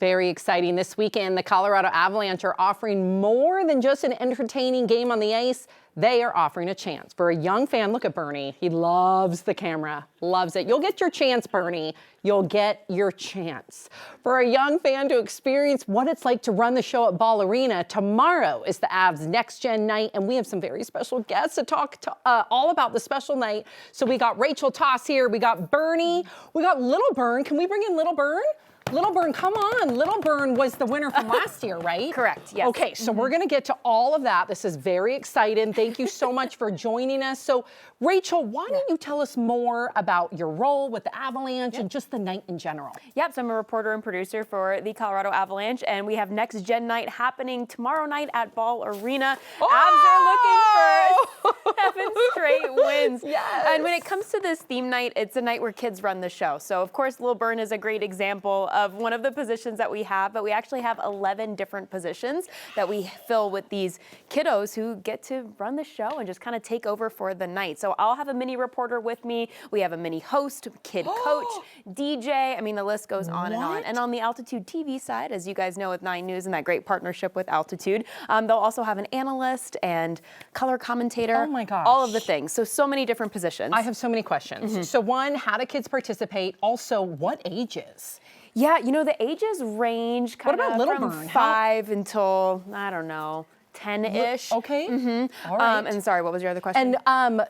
Very exciting. This weekend, the Colorado Avalanche are offering more than just an entertaining game on the ice. They are offering a chance for a young fan. Look at Bernie. He loves the camera, loves it. You'll get your chance, Bernie. You'll get your chance. For a young fan to experience what it's like to run the show at Ball Arena, tomorrow is the Avs Next-Gen Night, and we have some very special guests to talk all about the special night. So we got Rachel Toss here, we got Bernie, we got Little Bern. Can we bring in Little Bern? Little Bern, come on. Little Bern was the winner from last year, right? Correct, yes. Okay, so we're going to get to all of that. This is very exciting. Thank you so much for joining us. So, Rachel, why don't you tell us more about your role with the Avalanche and just the night in general? Yep, so I'm a reporter and producer for the Colorado Avalanche, and we have Next-Gen Night happening tomorrow night at Ball Arena. Oh! Avs are looking for 7 straight wins. Yes. And when it comes to this theme night, it's a night where kids run the show. So, of course, Little Bern is a great example of one of the positions that we have, but we actually have 11 different positions that we fill with these kiddos who get to run the show and just kind of take over for the night. So I'll have a mini reporter with me. We have a mini host, kid coach, DJ. I mean, the list goes on and on. And on the Altitude TV side, as you guys know with 9 News and that great partnership with Altitude, they'll also have an analyst and color commentator. Oh my gosh. All of the things. So many different positions. I have so many questions. So one, how do kids participate? Also, what ages? Yeah, you know, the ages range kind of from 5 until, I don't know, 10-ish. Okay. Mm-hmm. All right. And sorry, what was your other question? And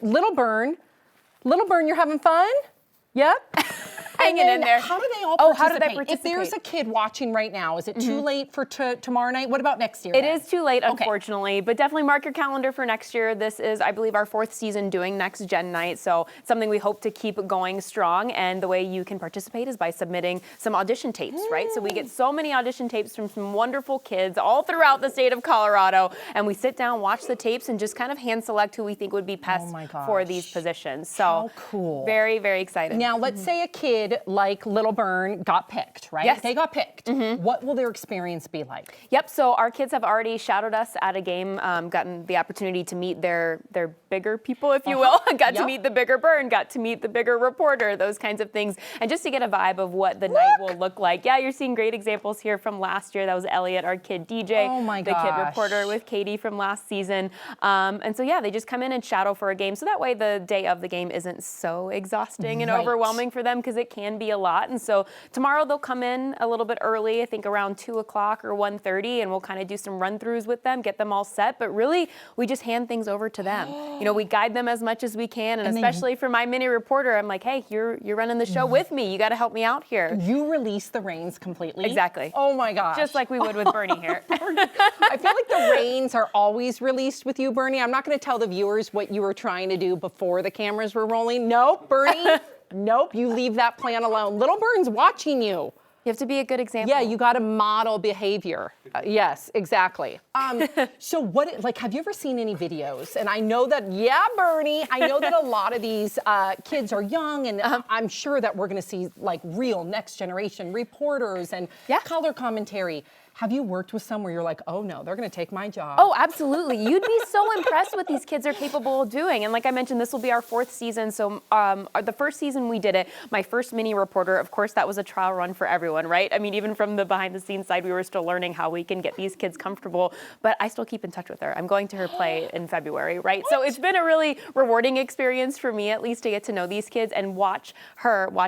Little Bern, you're having fun? Yep. Hanging in there. How do they all participate? How do they participate? If there's a kid watching right now, is it too late for tomorrow night? What about next year? It is too late, unfortunately, but definitely mark your calendar for next year. This is, I believe, our 4th season doing Next-Gen Night, so something we hope to keep going strong, and the way you can participate is by submitting some audition tapes, right? So we get so many audition tapes from some wonderful kids all throughout the state of Colorado, and we sit down, watch the tapes, and just kind of hand select who we think would be best for these positions. So how cool. Very, very excited. Now, let's say a kid like Little Bern got picked, right? Yes. They got picked. What will their experience be like? Yep, so our kids have already shadowed us at a game, gotten the opportunity to meet their bigger people, if you will. Got to meet the bigger Bern, got to meet the bigger reporter, those kinds of things. And just to get a vibe of what the night will look like. Yeah, you're seeing great examples here from last year. That was Elliot, our kid DJ. Oh my the gosh. kid reporter with Katie from last season. And so, yeah, they just come in and shadow for a game. So that way the day of the game isn't so exhausting and overwhelming for them, because it can be a lot. And so tomorrow they'll come in a little bit early, I think around 2 o'clock or 1:30, and we'll kind of do some run-throughs with them, get them all set. But really, we just hand things over to them. You know, we guide them as much as we can, and especially for my mini reporter, I'm like, hey, you're running the show with me. You got to help me out here. You release the reins completely? Exactly. Oh my gosh. Just like we would with Bernie here. I feel like the reins are always released with you, Bernie. I'm not going to tell the viewers what you were trying to do before the cameras were rolling. Nope, Bernie. Nope, you leave that plan alone. Little Bern's watching you. You have to be a good example. Yeah, you got to model behavior. Yes, exactly. So have you ever seen any videos? And I know that, Bernie, I know that a lot of these kids are young, and I'm sure that we're going to see like real next generation reporters and color commentary. Have you worked with some where you're like, oh no, they're going to take my job? Oh, absolutely. You'd be so impressed what these kids are capable of doing. And like I mentioned, this will be our 4th season. So the first season we did it, my first mini reporter, of course, that was a trial run for everyone, right? I mean, even from the behind the scenes side, we were still learning how we can get these kids comfortable, but I still keep in touch with her. I'm going to her play in February, right? So it's been a really rewarding experience for me, at least, to get to know these kids and watch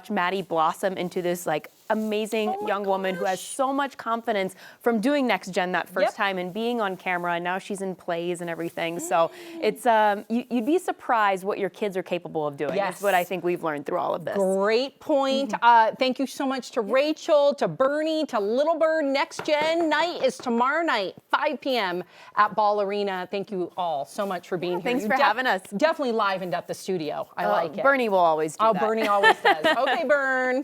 Maddie blossom into this like amazing young woman who has so much confidence from doing Next Gen that first time and being on camera, and now she's in plays and everything. So it's you'd be surprised what your kids are capable of doing. That's what I think we've learned through all of this. Great point. Thank you so much to Rachel, to Bernie, to Little Bern. Next Gen Night is tomorrow night, 5 p.m. at Ball Arena. Thank you all so much for being here. Thanks for having us. Definitely livened up the studio. I like it. Bernie will always do that. Bernie always does. Okay, Bern.